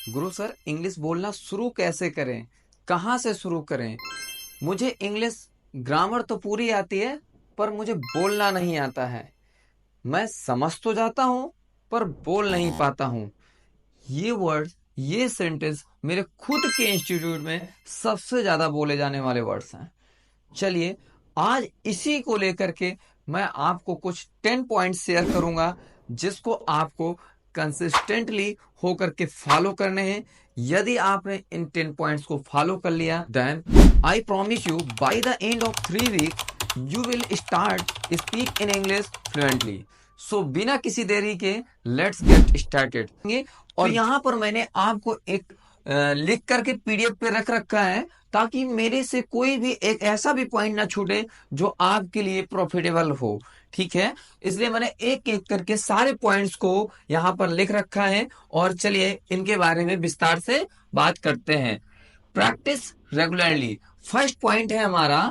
गुरु sir, English बोलना शुरू कैसे करें? कहाँ से शुरू करें? मुझे इंग्लिश ग्रामर तो पूरी आती है, पर मुझे बोलना नहीं आता है। मैं समझ तो जाता हूँ, पर बोल नहीं पाता हूँ। ये वर्ड्स, ये सेंटेंस मेरे खुद के इंस्टीट्यूट में सबसे ज्यादा बोले जाने वाले वर्ड्स हैं। चलिए, आज इसी को लेकर के मैं आपको कुछ 10 पॉइंट शेयर करूंगा, जिसको आपको कंसिस्टेंटली होकर के फॉलो करने हैं। यदि आपने इन 10 पॉइंट्स को फॉलो कर लिया, then I promise you by the end of 3 week you will start speak in English fluently. So बिना किसी देरी के लेट्स गेट स्टार्टेड। और यहाँ पर मैंने आपको एक लिख करके पीडीएफ पे रख रखा है, ताकि मेरे से कोई भी एक ऐसा भी पॉइंट ना छूटे जो आपके लिए प्रॉफिटेबल हो। ठीक है, इसलिए मैंने एक एक करके सारे पॉइंट्स को यहाँ पर लिख रखा है, और चलिए इनके बारे में विस्तार से बात करते हैं। प्रैक्टिस रेगुलरली, फर्स्ट पॉइंट है हमारा।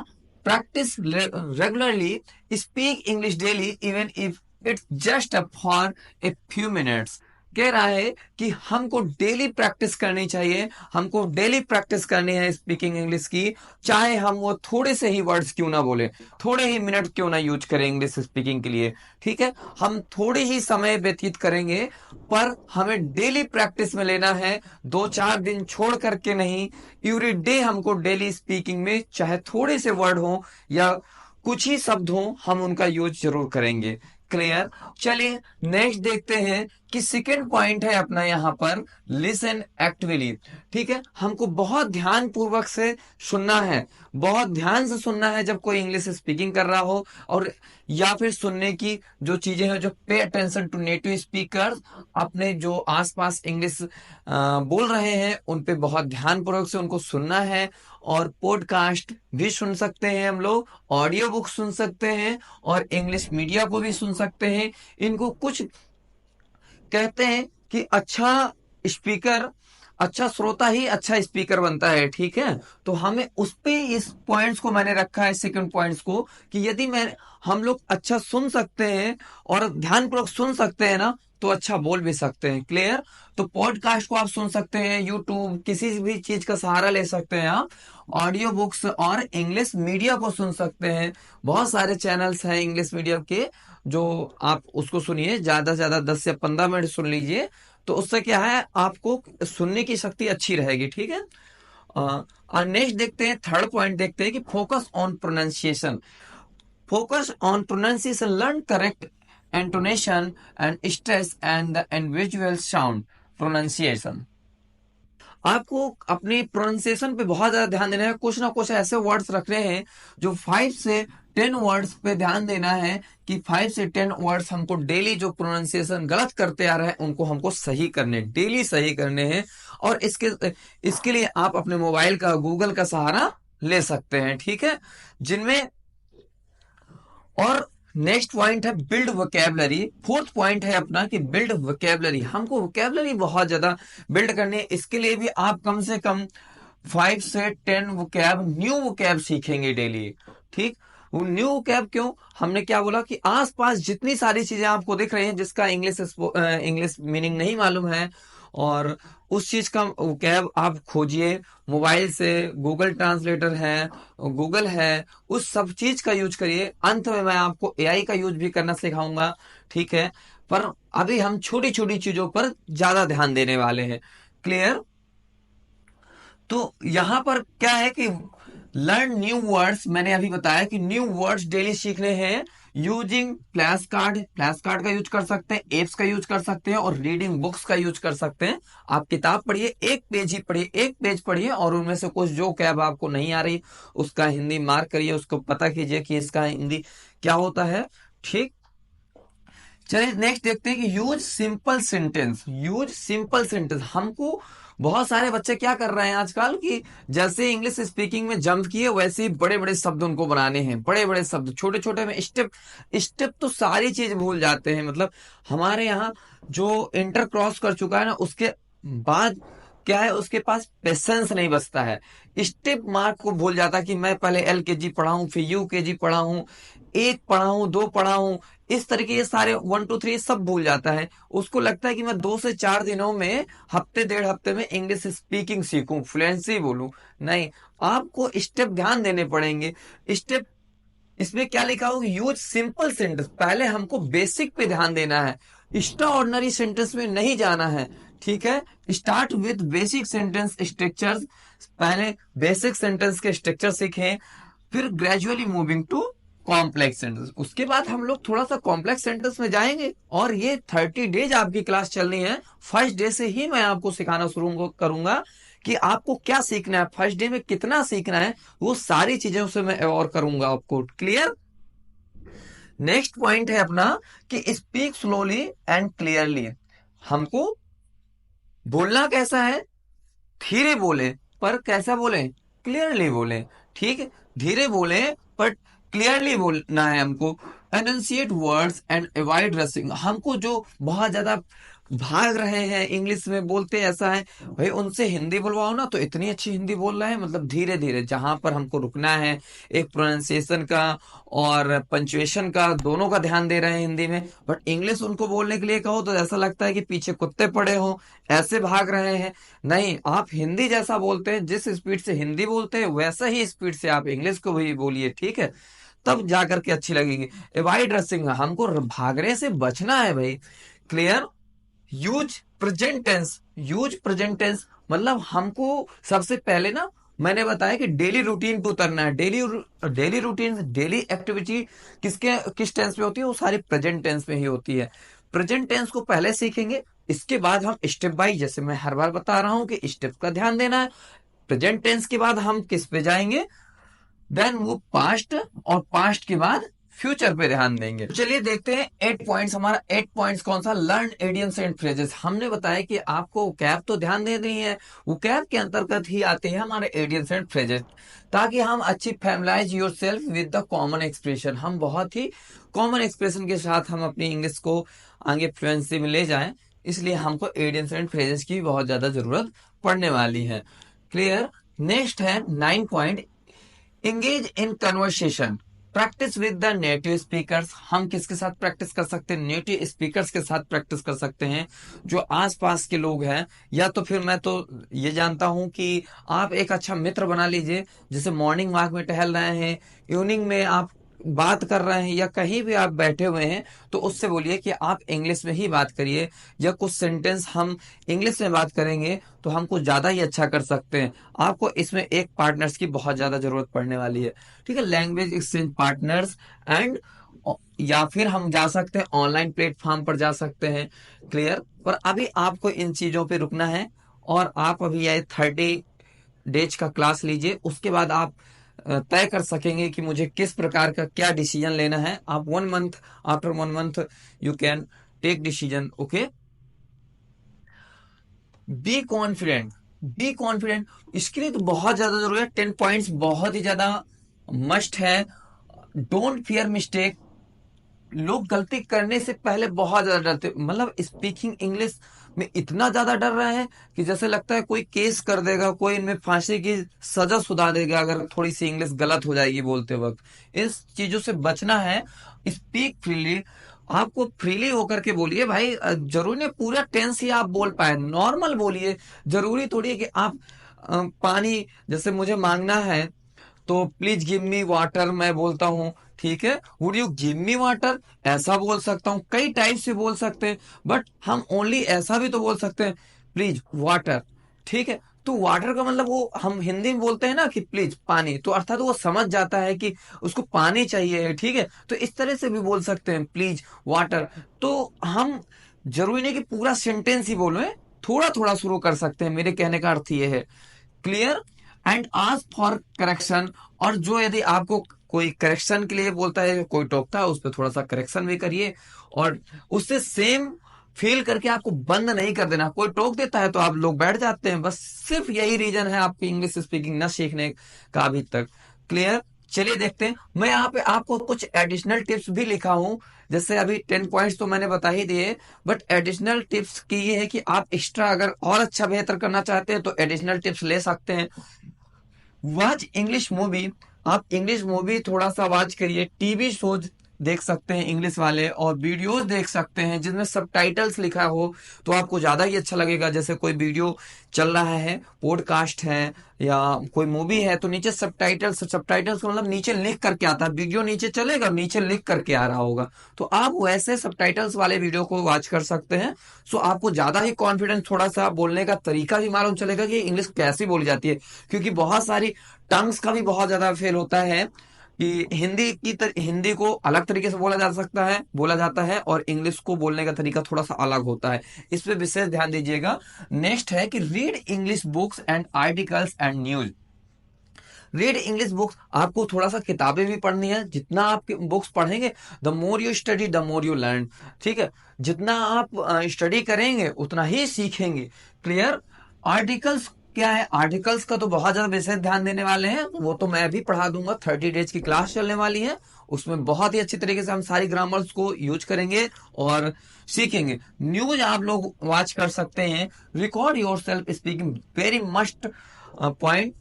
Practice regularly, speak English daily even if it's just for a few minutes. कह रहा है कि हमको डेली प्रैक्टिस करनी चाहिए, हमको डेली प्रैक्टिस करनी है स्पीकिंग इंग्लिश की, चाहे हम वो थोड़े से ही वर्ड्स क्यों ना बोले, थोड़े ही मिनट क्यों ना यूज करें इंग्लिश स्पीकिंग के लिए। ठीक है, हम थोड़े ही समय व्यतीत करेंगे, पर हमें डेली प्रैक्टिस में लेना है, 2-4 दिन छोड़ करके नहीं। एवरी डे हमको डेली स्पीकिंग में चाहे थोड़े से वर्ड हो या कुछ ही शब्द हो, हम उनका यूज जरूर करेंगे। क्लियर? चलिए नेक्स्ट देखते हैं कि सेकेंड पॉइंट है अपना यहाँ पर, लिसन एक्टिवली। ठीक है, हमको बहुत ध्यान पूर्वक से सुनना है, बहुत ध्यान से सुनना है जब कोई इंग्लिश स्पीकिंग कर रहा हो, और या फिर सुनने की जो चीजें हैं, जो pay attention to native speakers, अपने जो आसपास इंग्लिश बोल रहे हैं उन पे बहुत ध्यान पूर्वक से उनको सुनना है। और पॉडकास्ट भी सुन सकते हैं हम लोग, ऑडियो बुक सुन सकते हैं, और इंग्लिश मीडिया को भी सुन सकते हैं। इनको कुछ कहते हैं कि अच्छा स्पीकर, अच्छा श्रोता ही अच्छा स्पीकर बनता है। ठीक है, तो हमें उस पे इस पॉइंट्स को मैंने रखा है, सेकंड पॉइंट्स को, कि यदि मैं हम लोग अच्छा सुन सकते हैं और ध्यानपूर्वक सुन सकते हैं ना, तो अच्छा बोल भी सकते हैं। क्लियर? तो पॉडकास्ट को आप सुन सकते हैं, यूट्यूब, किसी भी चीज का सहारा ले सकते हैं आप, ऑडियो बुक्स और इंग्लिश मीडिया को सुन सकते हैं। बहुत सारे चैनल्स हैं इंग्लिश मीडिया के, जो आप उसको सुनिए, ज्यादा से ज्यादा 10 से 15 मिनट सुन लीजिए, तो उससे क्या है, आपको सुनने की शक्ति अच्छी रहेगी। ठीक है, और नेक्स्ट देखते हैं, थर्ड पॉइंट देखते हैं कि focus on pronunciation. Focus on pronunciation, learn correct intonation and stress and the individual sound pronunciation. आपको अपनी प्रोनाउंसिएशन पे बहुत ज्यादा ध्यान देना है। कुछ ना कुछ ऐसे वर्ड्स रखने हैं जो 5 से 10 वर्ड्स पे ध्यान देना है, कि 5 से 10 वर्ड्स हमको डेली जो प्रोनाउंसिएशन गलत करते आ रहे हैं उनको हमको सही करने, डेली सही करने हैं। और इसके लिए आप अपने मोबाइल का, गूगल का सहारा ले सकते हैं। ठीक है, जिनमें, और नेक्स्ट पॉइंट है बिल्ड वोकेबलरी। फोर्थ पॉइंट है अपना कि बिल्ड वोकेबलरी, हमको वोकेबलरी बहुत ज्यादा बिल्ड करनी है। इसके लिए भी आप कम से कम 5 से 10 वोकैब, न्यू वोकैब सीखेंगे डेली। ठीक, वो न्यू वोकैब क्यों, हमने क्या बोला कि आसपास जितनी सारी चीजें आपको दिख रही हैं जिसका इंग्लिश मीनिंग नहीं मालूम है, और उस चीज का वोकैब आप खोजिए मोबाइल से, गूगल ट्रांसलेटर है, गूगल है, उस सब चीज का यूज करिए। अंत में मैं आपको एआई का यूज भी करना सिखाऊंगा। ठीक है, पर अभी हम छोटी छोटी चीजों पर ज्यादा ध्यान देने वाले हैं। क्लियर? तो यहां पर क्या है कि लर्न न्यू वर्ड्स, मैंने अभी बताया कि न्यू वर्ड्स डेली सीखने हैं using flash card. Flash card का यूज कर सकते हैं, एप्स का यूज कर सकते हैं, और रीडिंग बुक्स का यूज कर सकते हैं। आप किताब पढ़िए, एक पेज ही पढ़िए, एक पेज पढ़िए, और उनमें से कुछ जो कैब आपको नहीं आ रही उसका हिंदी मार्क करिए, उसको पता कीजिए कि इसका हिंदी क्या होता है। ठीक, चलिए नेक्स्ट देखते हैं कि use simple sentence. Use simple sentence, हमको बहुत सारे बच्चे क्या कर रहे हैं आजकल कि जैसे इंग्लिश स्पीकिंग में जंप किए, वैसे ही बड़े बड़े शब्द उनको बनाने हैं, बड़े बड़े शब्द, छोटे छोटे में स्टेप। स्टेप तो सारी चीज भूल जाते हैं। मतलब हमारे यहाँ जो इंटर क्रॉस कर चुका है ना, उसके बाद क्या है, उसके पास पेशेंस नहीं बचता है, स्टेप मार्क को भूल जाता है कि मैं पहले LKG पढ़ा हूं, फिर UKG पढ़ा हूं, 1 पढ़ा हूं, 2 पढ़ा हूं, इस तरीके ये सारे 1 2 3 सब भूल जाता है। उसको लगता है कि मैं 2 से 4 दिनों में, हफ्ते 1.5 हफ्ते में इंग्लिश स्पीकिंग सीखूं, फ्लुएंसी बोलूं। नहीं, आपको स्टेप ध्यान देने पड़ेंगे। स्टेप इसमें क्या लिखा होगा, यूज सिंपल सेंटेंस। पहले हमको बेसिक पे ध्यान देना है, एक्स्ट्रा ऑर्डिनरी सेंटेंस में नहीं जाना है। ठीक है, start with basic sentence structures. पहले बेसिक सेंटेंस के स्ट्रक्चर सीखें, फिर gradually moving to complex sentence. उसके बाद हम लोग थोड़ा सा कॉम्प्लेक्स सेंटेंस में जाएंगे। और ये 30 डेज आपकी क्लास चलनी है। फर्स्ट डे से ही मैं आपको सिखाना शुरू करूंगा कि आपको क्या सीखना है, फर्स्ट डे में कितना सीखना है, वो सारी चीजें उसे मैं और करूंगा आपको क्लियर। नेक्स्ट पॉइंट है अपना कि स्पीक स्लोली एंड क्लियरली। हमको बोलना कैसा है, धीरे बोले पर कैसा बोले, क्लियरली बोले। ठीक है, धीरे बोले पर क्लियरली बोलना है हमको। Enunciate words and avoid रसिंग। हमको जो बहुत ज्यादा भाग रहे हैं, इंग्लिश में बोलते ऐसा है, भाई उनसे हिंदी बुलवाओ ना, तो इतनी अच्छी हिंदी बोल रहे हैं, मतलब धीरे धीरे, जहां पर हमको रुकना है, एक प्रोनाउंसिएशन का और पंचुएशन का, दोनों का ध्यान दे रहे हैं हिंदी में। बट इंग्लिश उनको बोलने के लिए कहो तो ऐसा लगता है कि पीछे कुत्ते पड़े हो, ऐसे भाग रहे हैं। नहीं, आप हिंदी जैसा बोलते हैं, जिस स्पीड से हिंदी बोलते हैं वैसा ही स्पीड से आप इंग्लिश को भी बोलिए। ठीक है, तब जाकर के अच्छी लगेगी। अवॉइड रसिंग, हमको भागने से बचना है भाई। Clear. Use present tense. Use present tense मतलब हमको सबसे पहले ना, मैंने बताया कि डेली रूटीन पे उतरना है। डेली रूटीन, डेली एक्टिविटी किस टेंस में होती है, वो सारी प्रेजेंट टेंस में ही होती है। प्रेजेंट टेंस को पहले सीखेंगे, इसके बाद हम स्टेप बाय, जैसे मैं हर बार बता रहा हूं कि स्टेप का ध्यान देना है। प्रेजेंट टेंस के बाद हम किस पे जाएंगे, देन वो पास्ट, और पास्ट के बाद फ्यूचर पे ध्यान देंगे। तो चलिए देखते हैं 8 पॉइंट्स। हमारा 8 पॉइंट्स कौन सा, लर्न इडियम्स एंड फ्रेजेस। हमने बताया कि आपको वोकैब तो ध्यान दे रही है, वोकैब के अंतर्गत ही आते हैं हमारे इडियम्स एंड फ्रेजेस, ताकि हम अच्छी familiarize yourself with the common expression. हम बहुत ही कॉमन एक्सप्रेशन के साथ हम अपनी इंग्लिश को आगे फ्लुएंसी में ले जाएं, इसलिए हमको इडियम्स एंड फ्रेजेस की बहुत ज्यादा जरूरत पड़ने वाली है। क्लियर। नेक्स्ट है 9 point, engage in conversation, practice with the native speakers. हम किसके साथ प्रैक्टिस कर सकते हैं, नेटिव स्पीकर्स के साथ प्रैक्टिस कर सकते हैं, जो आसपास के लोग हैं। या तो फिर मैं तो ये जानता हूं कि आप एक अच्छा मित्र बना लीजिए, जैसे मॉर्निंग वॉक में टहल रहे हैं, इवनिंग में आप बात कर रहे हैं, या कहीं भी आप बैठे हुए हैं, तो उससे बोलिए कि आप इंग्लिश में ही बात करिए, या कुछ सेंटेंस हम इंग्लिश में बात करेंगे तो हम कुछ ज्यादा ही अच्छा कर सकते हैं। आपको इसमें एक पार्टनर्स की बहुत ज्यादा जरूरत पड़ने वाली है। ठीक है, लैंग्वेज एक्सचेंज पार्टनर्स एंड, या फिर हम जा सकते हैं ऑनलाइन प्लेटफॉर्म पर जा सकते हैं। क्लियर। पर अभी आपको इन चीजों पे रुकना है, और आप अभी ये 30 डेज का क्लास लीजिए, उसके बाद आप तय कर सकेंगे कि मुझे किस प्रकार का क्या डिसीजन लेना है। आप 1 month, after 1 month you can take decision. Okay, be confident. Be confident, इसके लिए तो बहुत ज्यादा जरूरी है। 10 पॉइंट्स बहुत ही ज्यादा मस्ट है। Don't fear mistake. लोग गलती करने से पहले बहुत ज्यादा डरते, मतलब स्पीकिंग इंग्लिश में इतना ज्यादा डर रहे हैं कि जैसे लगता है कोई केस कर देगा, कोई इनमें फांसी की सजा सुधा देगा अगर थोड़ी सी इंग्लिश गलत हो जाएगी बोलते वक्त। इस चीजों से बचना है। स्पीक फ्रीली, आपको फ्रीली होकर के बोलिए भाई। जरूरी नहीं पूरा टेंस ही आप बोल पाए, नॉर्मल बोलिए। जरूरी थोड़ी है कि आप पानी जैसे मुझे मांगना है तो प्लीज गिव मी वाटर मैं बोलता हूँ। ठीक है, would you give me water, ऐसा बोल सकता हूँ, कई टाइप से बोल सकते हैं। बट हम ओनली ऐसा भी तो बोल सकते हैं, प्लीज वाटर। ठीक है, तो वाटर का मतलब वो हम हिंदी में बोलते हैं ना कि प्लीज पानी, तो अर्थात वो समझ जाता है कि उसको पानी चाहिए। ठीक है, तो इस तरह से भी बोल सकते हैं प्लीज वाटर। तो हम जरूरी नहीं कि पूरा सेंटेंस ही बोलो, थोड़ा थोड़ा शुरू कर सकते हैं, मेरे कहने का अर्थ ये है। Clear. And ask for correction, और जो यदि आपको कोई करेक्शन के लिए बोलता है, कोई टोकता है, उस पर थोड़ा सा करेक्शन भी करिए, और उससे सेम फील करके आपको बंद नहीं कर देना। कोई टोक देता है तो आप लोग बैठ जाते हैं, बस सिर्फ यही रीजन है आपकी इंग्लिश स्पीकिंग न सीखने का अभी तक। क्लियर। चलिए देखते हैं। मैं यहाँ पे आपको कुछ एडिशनल टिप्स भी लिखा हूँ। जैसे अभी 10 पॉइंट्स तो मैंने बता ही दिए, बट एडिशनल टिप्स की ये है कि आप एक्स्ट्रा अगर और अच्छा बेहतर करना चाहते हैं तो एडिशनल टिप्स ले सकते हैं। वॉच इंग्लिश मूवी, आप इंग्लिश मूवी थोड़ा सा वॉच करिए, टीवी शोज देख सकते हैं इंग्लिश वाले, और वीडियोस देख सकते हैं जिसमें सबटाइटल्स लिखा हो तो आपको ज्यादा ही अच्छा लगेगा। जैसे कोई वीडियो चल रहा है, पॉडकास्ट है या कोई मूवी है, तो नीचे सबटाइटल्स, सबटाइटल्स का मतलब नीचे लिख करके आता है, वीडियो नीचे चलेगा, नीचे लिख करके आ रहा होगा, तो आप वैसे सबटाइटल्स वाले वीडियो को वॉच कर सकते हैं। सो आपको ज्यादा ही कॉन्फिडेंस, थोड़ा सा बोलने का तरीका भी मालूम चलेगा कि इंग्लिश कैसी बोली जाती है। क्योंकि बहुत सारी टंग्स का भी बहुत ज्यादा फेल होता है कि हिंदी को अलग तरीके से बोला जाता है और इंग्लिश को बोलने का तरीका थोड़ा सा अलग होता है। इस पे विशेष ध्यान दीजिएगा। नेक्स्ट है कि read English books and articles and news. Read English books, आपको थोड़ा सा किताबें भी पढ़नी है। जितना आप बुक्स पढ़ेंगे, the more you study the more you learn. ठीक है, जितना आप स्टडी करेंगे उतना ही सीखेंगे। क्लियर। आर्टिकल्स क्या है, आर्टिकल्स का तो बहुत ज्यादा विशेष ध्यान देने वाले हैं, वो तो मैं भी पढ़ा दूंगा। 30 डेज की क्लास चलने वाली है, उसमें बहुत ही अच्छी तरीके से हम सारी ग्रामर्स को यूज करेंगे और सीखेंगे। न्यूज आप लोग वॉच कर सकते हैं। Record your self speaking, very must point.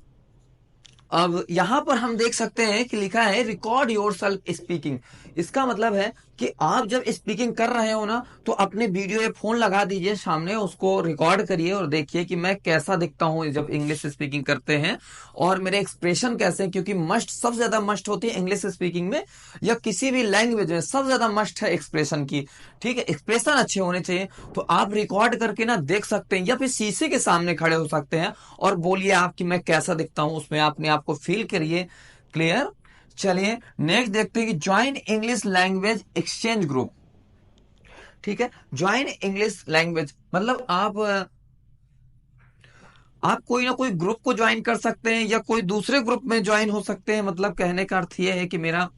अब यहां पर हम देख सकते हैं कि लिखा है रिकॉर्ड योर सेल्फ स्पीकिंग। इसका मतलब है कि आप जब स्पीकिंग कर रहे हो ना, तो अपने वीडियो या फोन लगा दीजिए सामने, उसको रिकॉर्ड करिए और देखिए कि मैं कैसा दिखता हूं जब इंग्लिश स्पीकिंग करते हैं, और मेरे एक्सप्रेशन कैसे हैं। क्योंकि मस्ट सबसे ज्यादा मस्ट होती है इंग्लिश स्पीकिंग में या किसी भी लैंग्वेज में, सबसे ज्यादा मस्ट है एक्सप्रेशन की। ठीक है, एक्सप्रेशन अच्छे होने चाहिए। तो आप रिकॉर्ड करके ना देख सकते हैं, या फिर शीशे के सामने खड़े हो सकते हैं और बोलिए आप कि मैं कैसा दिखता हूं, उसमें अपने आप को फील करिए। क्लियर। चलिए नेक्स्ट देखते हैं कि join English language exchange group. ठीक है, ज्वाइन इंग्लिश लैंग्वेज मतलब आप कोई ना कोई ग्रुप को ज्वाइन कर सकते हैं या कोई दूसरे ग्रुप में ज्वाइन हो सकते हैं। मतलब कहने का अर्थ यह है कि मेरा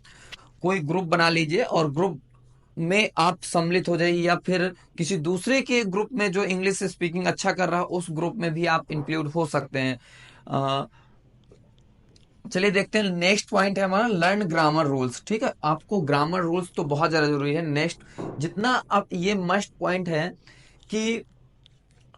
कोई ग्रुप बना लीजिए और ग्रुप में आप सम्मिलित हो जाइए, या फिर किसी दूसरे के ग्रुप में जो इंग्लिश स्पीकिंग अच्छा कर रहा है उस ग्रुप में भी आप इंक्लूड हो सकते हैं। चलिए देखते हैं। नेक्स्ट पॉइंट है हमारा लर्न ग्रामर रूल्स। ठीक है, आपको ग्रामर रूल्स तो बहुत ज्यादा जरूरी है। नेक्स्ट, जितना आप, ये मस्ट पॉइंट है कि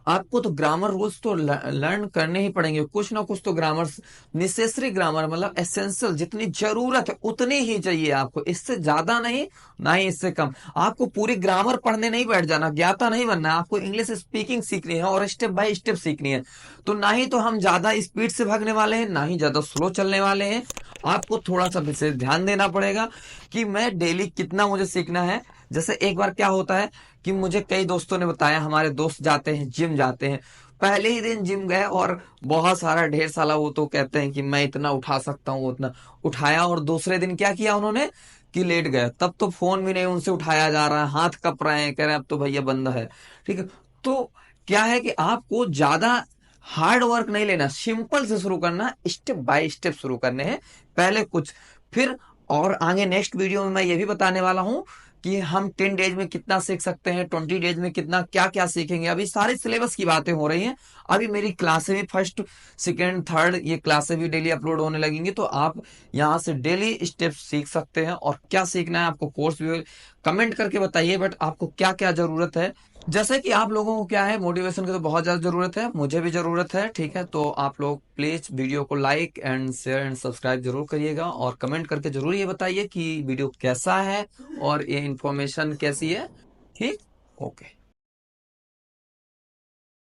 आपको तो ग्रामर रूल्स तो लर्न करने ही पड़ेंगे। कुछ ना कुछ तो ग्रामर, नेसेसरी ग्रामर मतलब एसेंशियल, जितनी जरूरत है उतनी ही चाहिए आपको, इससे ज्यादा नहीं, ना ही इससे कम। आपको पूरी ग्रामर पढ़ने नहीं बैठ जाना, ज्ञाता नहीं बनना है। आपको इंग्लिश स्पीकिंग सीखनी है और स्टेप बाय स्टेप सीखनी है। तो ना ही तो हम ज्यादा स्पीड से भागने वाले हैं, ना ही ज्यादा स्लो चलने वाले हैं। आपको थोड़ा सा विशेष ध्यान देना पड़ेगा कि मैं डेली कितना मुझे सीखना है। जैसे एक बार क्या होता है कि मुझे कई दोस्तों ने बताया, हमारे दोस्त जाते हैं जिम जाते हैं, पहले ही दिन जिम गए और बहुत सारा ढेर सारा, वो तो कहते हैं कि मैं इतना उठा सकता हूँ, उतना उठाया, और दूसरे दिन क्या किया उन्होंने कि लेट गए। तब तो फोन भी नहीं उनसे उठाया जा रहा है, हाथ कप रहे हैं, कह रहे हैं अब तो भैया बंद है। ठीक है, तो क्या है कि आपको ज्यादा हार्ड वर्क नहीं लेना, सिंपल से शुरू करना, स्टेप बाय स्टेप शुरू करने हैं। पहले कुछ, फिर और आगे नेक्स्ट वीडियो में मैं ये भी बताने वाला हूं कि हम 10 डेज में कितना सीख सकते हैं, 20 डेज में कितना क्या क्या सीखेंगे। अभी सारे सिलेबस की बातें हो रही हैं। अभी मेरी क्लासें भी फर्स्ट, सेकेंड, थर्ड, ये क्लासें भी डेली अपलोड होने लगेंगी, तो आप यहाँ से डेली स्टेप्स सीख सकते हैं। और क्या सीखना है आपको, कोर्स भी कमेंट करके बताइए, बट आपको क्या क्या जरूरत है। जैसे कि आप लोगों को क्या है, मोटिवेशन की तो बहुत ज्यादा जरूरत है, मुझे भी जरूरत है। ठीक है, तो आप लोग प्लीज वीडियो को like and share and subscribe जरूर करिएगा, और कमेंट करके जरूर ये बताइए कि वीडियो कैसा है और ये इंफॉर्मेशन कैसी है। ठीक, ओके।